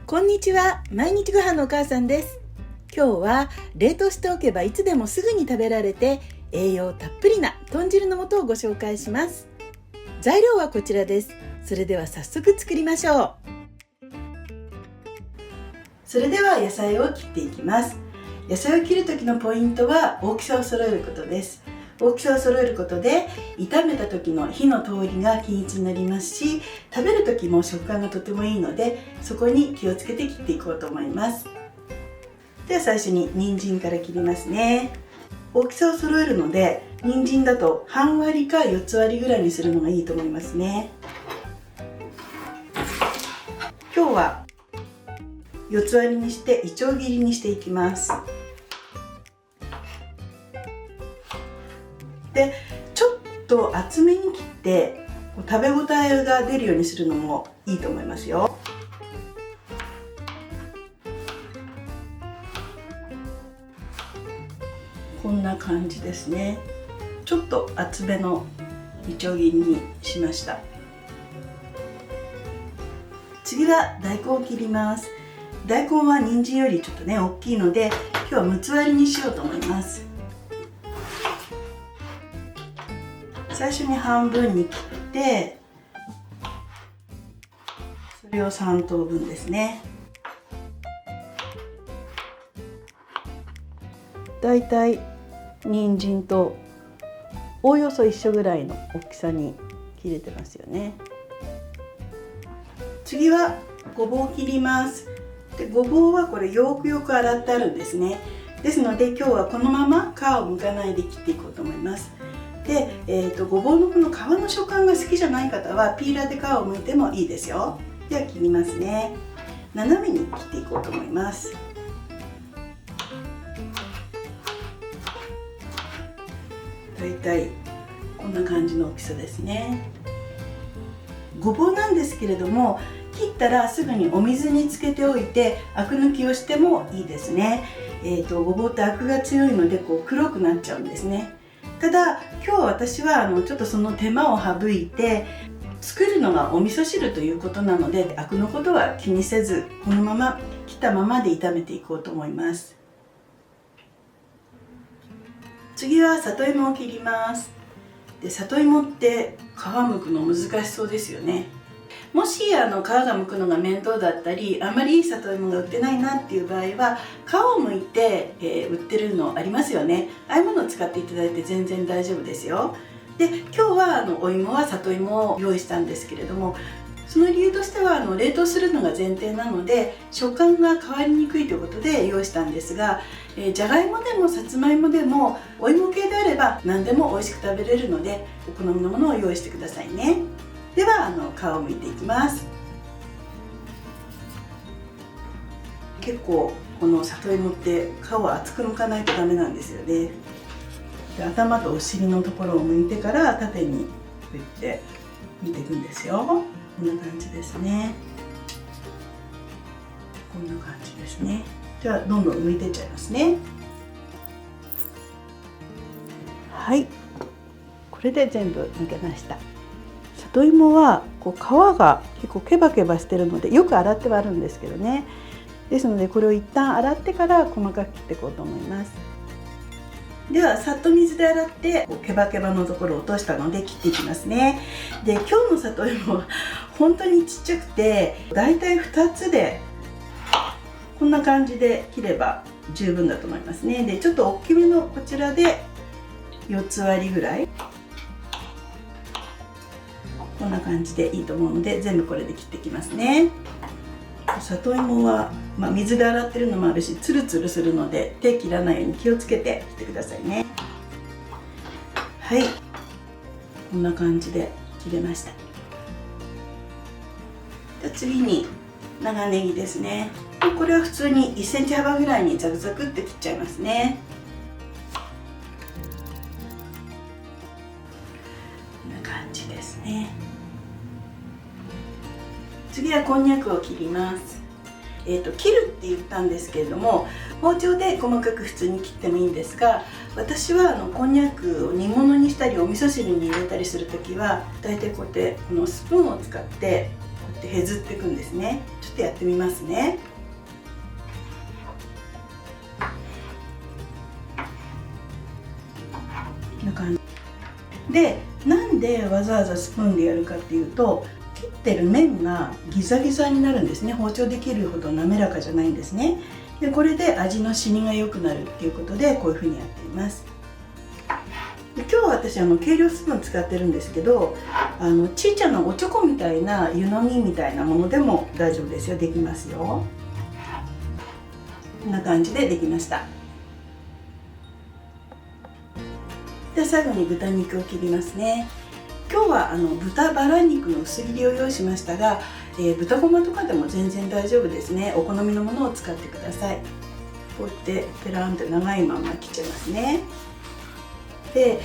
こんにちは。毎日ご飯のお母さんです。今日は冷凍しておけばいつでもすぐに食べられて栄養たっぷりな豚汁の素をご紹介します。材料はこちらです。それでは早速作りましょう。それでは野菜を切っていきます。野菜を切る時のポイントは大きさを揃えることです。大きさを揃えることで炒めた時の火の通りが均一になりますし、食べる時も食感がとてもいいので、そこに気をつけて切っていこうと思います。では最初に人参から切りますね。大きさを揃えるので、人参だと半割りか4つ割りぐらいにするのがいいと思いますね。今日は4つ割りにしていちょう切りにしていきます。で、ちょっと厚めに切って食べ応えが出るようにするのもいいと思いますよ。こんな感じですね。ちょっと厚めのいちょう切りにしました。次は大根を切ります。大根は人参よりちょっとね大きいので、今日は6つ割りにしようと思います。最初に半分に切って、それを3等分ですね。だいたい人参とおおよそ一緒ぐらいの大きさに切れてますよね。次はごぼうを切ります。で、ごぼうはこれよくよく洗ってあるんですね。ですので今日はこのまま皮を剥かないで切っていこうと思います。で、ごぼうのこの皮の食感が好きじゃない方はピーラーで皮を剥いてもいいですよ。では切りますね。斜めに切っていこうと思います。だいたいこんな感じの大きさですね。ごぼうなんですけれども、切ったらすぐにお水につけておいてアク抜きをしてもいいですね。ごぼうってアクが強いので黒くなっちゃうんですね。ただ今日私はちょっとその手間を省いて、作るのがお味噌汁ということなのでアクのことは気にせず、このまま切ったままで炒めていこうと思います。次は里芋を切ります。で、里芋って皮剥くの難しそうですよね。もし皮が剥くのが面倒だったり、あまりいい里芋が売ってないなっていう場合は皮を剥いて、売ってるのありますよね。ああいうものを使っていただいて全然大丈夫ですよ。で、今日はお芋は里芋を用意したんですけれども、その理由としては冷凍するのが前提なので食感が変わりにくいということで用意したんですが、じゃがいもでもさつまいもでもお芋系であれば何でも美味しく食べれるので、お好みのものを用意してくださいね。では皮を剥いていきます。結構この里芋って皮を厚く剥かないとダメなんですよね。で、頭とお尻のところを剥いてから縦にこうやって剥いていくんですよ。こんな感じですね。こんな感じですね。ではどんどん剥いていっちゃいますね。はい、これで全部剥けました。里芋は皮が結構ケバケバしてるのでよく洗ってはあるんですけどね。ですのでこれを一旦洗ってから細かく切っていこうと思います。ではさっと水で洗ってケバケバのところを落としたので切っていきますね。で、今日の里芋は本当にちっちゃくて、だいたい2つでこんな感じで切れば十分だと思いますね。で、ちょっと大きめのこちらで4つ割りぐらい、こんな感じでいいと思うので全部これで切っていきますね。里芋は、水で洗ってるのもあるしツルツルするので手切らないように気をつけて切ってくださいね。はい、こんな感じで切れました。で、次に長ネギですね。これは普通に1センチ幅ぐらいにザクザクって切っちゃいますね。こんな感じですね。次はこんにゃくを切ります。切るって言ったんですけれども、包丁で細かく普通に切ってもいいんですが、私はこんにゃくを煮物にしたりお味噌汁に入れたりするときはだいたいこうやってこのスプーンを使ってこうやっって削っていくんですね。ちょっとやってみますね。こんな感じで、なんでわざわざスプーンでやるかっていうと、切ってる面がギザギザになるんですね。包丁で切るほど滑らかじゃないんですね。でこれで味の染みが良くなるっていうことで、こういうふうにやっています。で今日は私計量スプーン使ってるんですけど、ちいちゃなおちょこみたいな湯飲みみたいなものでも大丈夫ですよ。できますよ。こんな感じでできました。で最後に豚肉を切りますね。今日は豚バラ肉の薄切りを用意しましたが、豚こまとかでも全然大丈夫ですね。お好みのものを使ってください。こうやってペランと長いまま切っちゃいますね。で、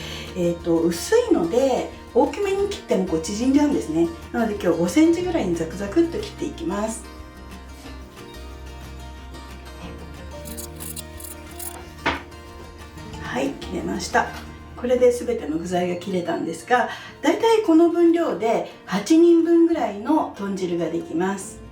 薄いので大きめに切っても縮んじゃうんですね。なので今日5センチぐらいにザクザクっと切っていきます。はい、切れました。これで全ての具材が切れたんですが、だいたいこの分量で8人分ぐらいの豚汁ができます。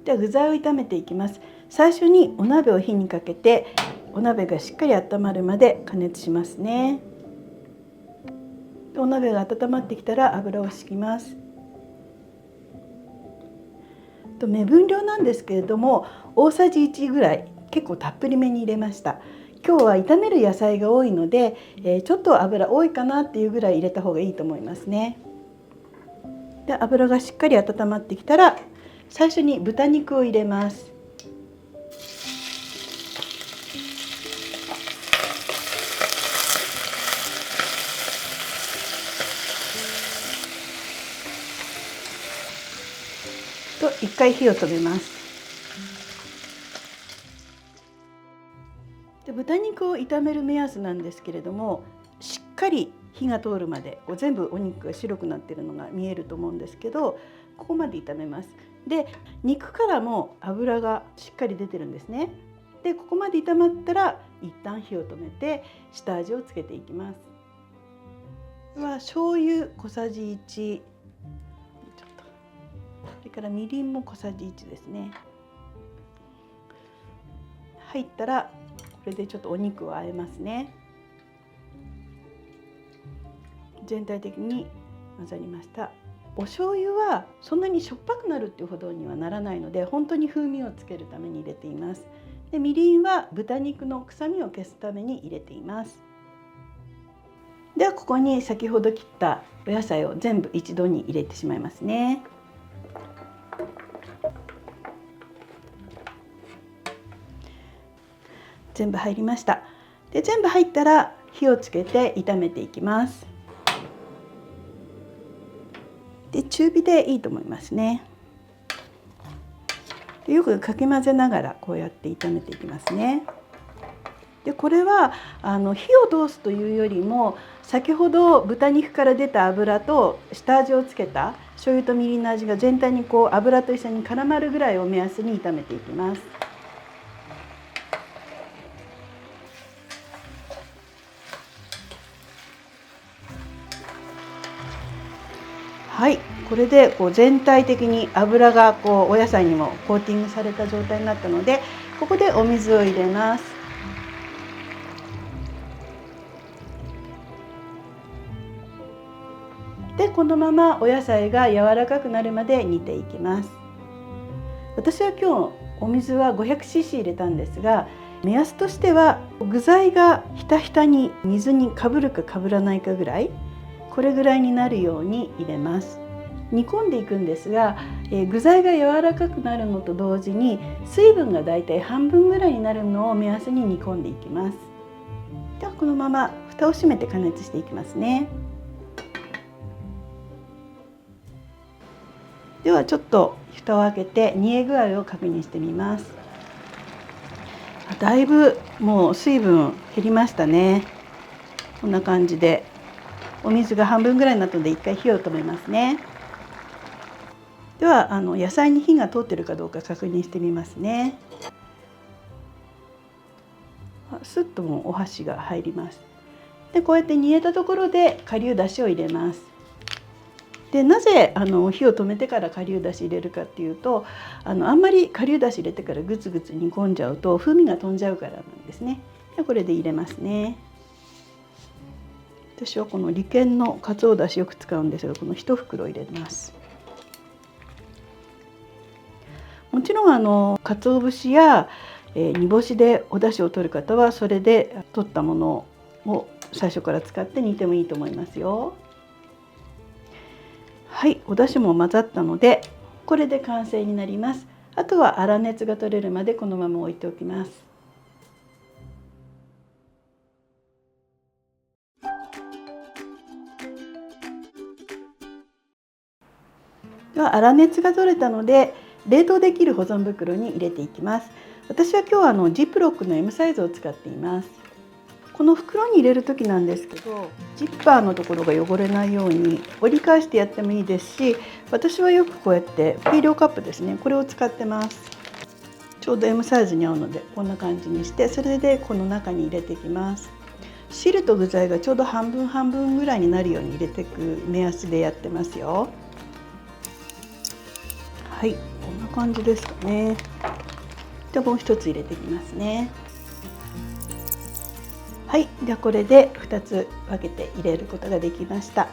では具材を炒めていきます。最初にお鍋を火にかけて、お鍋がしっかり温まるまで加熱しますね。お鍋が温まってきたら油を敷きます。目分量なんですけれども、大さじ1ぐらい結構たっぷりめに入れました。今日は炒める野菜が多いので、ちょっと油多いかなっていうぐらい入れた方がいいと思いますね。で油がしっかり温まってきたら、最初に豚肉を入れます。と一回火を止めます。で豚肉を炒める目安なんですけれども、しっかり火が通るまで、全部お肉が白くなっているのが見えると思うんですけど、ここまで炒めます。で肉からも油がしっかり出てるんですね。でここまで炒まったら一旦火を止めて下味をつけていきます。醤油小さじ1、それからみりんも小さじ1ですね。入ったらこれでちょっとお肉を和えますね。全体的に混ざりました。お醤油はそんなにしょっぱくなるっていうほどにはならないので、本当に風味をつけるために入れています。でみりんは豚肉の臭みを消すために入れています。ではここに先ほど切ったお野菜を全部一度に入れてしまいますね。全部入りました。で全部入ったら火をつけて炒めていきます。で中火でいいと思いますね。でよくかき混ぜながらこうやって炒めていきますね。でこれは火を通すというよりも、先ほど豚肉から出た油と下味をつけた醤油とみりんの味が全体に油と一緒に絡まるぐらいを目安に炒めていきます。はい、これで全体的に油がお野菜にもコーティングされた状態になったので、ここでお水を入れます。でこのままお野菜が柔らかくなるまで煮ていきます。私は今日お水は 500cc 入れたんですが、目安としては具材がひたひたに水にかぶるかかぶらないかぐらい、これぐらいになるように入れます。煮込んでいくんですが、具材が柔らかくなるのと同時に水分がだいたい半分ぐらいになるのを目安に煮込んでいきます。ではこのまま蓋を閉めて加熱していきますね。ではちょっと蓋を開けて煮え具合を確認してみます。だいぶもう水分減りましたね。こんな感じでお水が半分ぐらいになったので一回火を止めますね。では野菜に火が通っているかどうか確認してみますね。スッともうお箸が入ります。でこうやって煮えたところで顆粒だしを入れます。でなぜ火を止めてから顆粒だし入れるかっていうと、あんまり顆粒だし入れてからグツグツ煮込んじゃうと風味が飛んじゃうからなんですね。でこれで入れますね。私はこの利権のかつおだしよく使うんですが、この1袋入れます。もちろんかつお節や、煮干しでお出汁を取る方はそれで取ったものを最初から使って煮てもいいと思いますよ。はい、お出汁も混ざったのでこれで完成になります。あとは粗熱が取れるまでこのまま置いておきます。では粗熱が取れたので冷凍できる保存袋に入れていきます。私は今日はジップロックの M サイズを使っています。この袋に入れる時なんですけど、ジッパーのところが汚れないように折り返してやってもいいですし、私はよくこうやって計量カップですね、これを使ってます。ちょうど M サイズに合うのでこんな感じにして、それでこの中に入れていきます。汁と具材がちょうど半分半分ぐらいになるように入れていく目安でやってますよ。はい、こんな感じですかね。でもう一つ入れていきますね。はい、ではこれで2つ分けて入れることができました。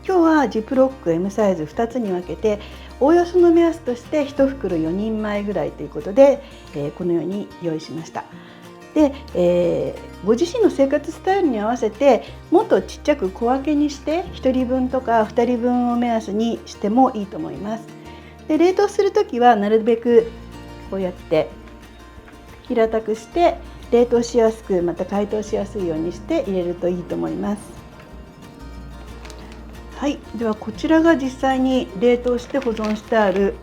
今日はジップロック M サイズ2つに分けて、おおよその目安として1袋4人前ぐらいということで、このように用意しました。で、ご自身の生活スタイルに合わせてもっとちっちゃく小分けにして1人分とか2人分を目安にしてもいいと思います。で冷凍するときはなるべくこうやって平たくして冷凍しやすく、また解凍しやすいようにして入れるといいと思います。はい、ではこちらが実際に冷凍して保存してある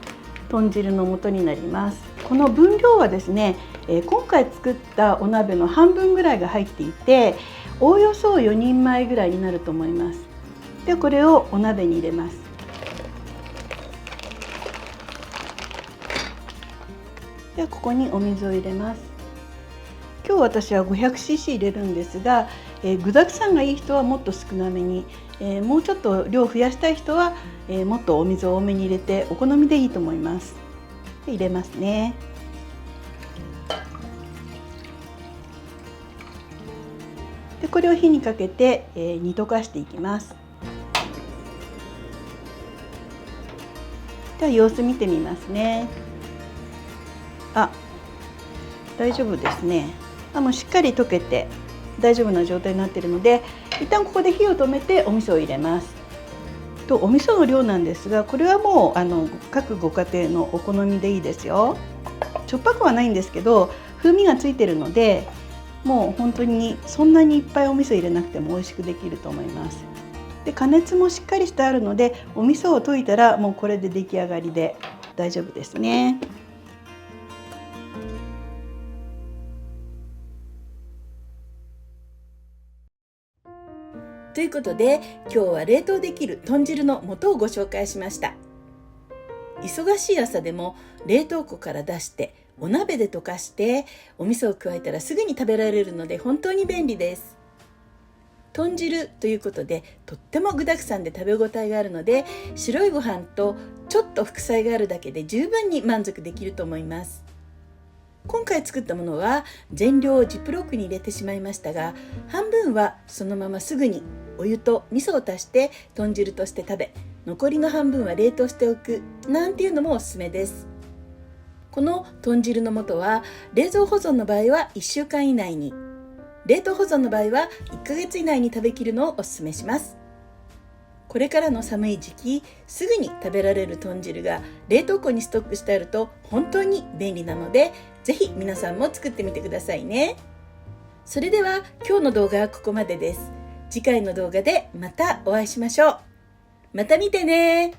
豚汁の素になります。この分量はですね、今回作ったお鍋の半分ぐらいが入っていて、おおよそ4人前ぐらいになると思います。でこれをお鍋に入れます。でここにお水を入れます。今日私は 500cc 入れるんですが、具沢山がいい人はもっと少なめに、もうちょっと量を増やしたい人は、もっとお水を多めに入れてお好みでいいと思います。で入れますね。でこれを火にかけて、煮溶かしていきます。では様子見てみますね。あ、大丈夫ですね。もうしっかり溶けて大丈夫な状態になっているので、一旦ここで火を止めてお味噌を入れます。とお味噌の量なんですが、これはもう各ご家庭のお好みでいいですよ。しょっぱくはないんですけど風味がついているので、もう本当にそんなにいっぱいお味噌入れなくても美味しくできると思います。で加熱もしっかりしてあるので、お味噌を溶いたらもうこれで出来上がりで大丈夫ですね。ということで今日は冷凍できる豚汁の素をご紹介しました。忙しい朝でも冷凍庫から出してお鍋で溶かしてお味噌を加えたらすぐに食べられるので本当に便利です。豚汁ということでとっても具沢山で食べ応えがあるので、白いご飯とちょっと副菜があるだけで十分に満足できると思います。今回作ったものは全量をジップロックに入れてしまいましたが、半分はそのまますぐにお湯と味噌を足して豚汁として食べ、残りの半分は冷凍しておくなんていうのもおすすめです。この豚汁の素は冷蔵保存の場合は1週間以内に、冷凍保存の場合は1ヶ月以内に食べきるのをおすすめします。これからの寒い時期、すぐに食べられる豚汁が冷凍庫にストックしてあると本当に便利なので、ぜひ皆さんも作ってみてくださいね。それでは今日の動画はここまでです。次回の動画でまたお会いしましょう。また見てね。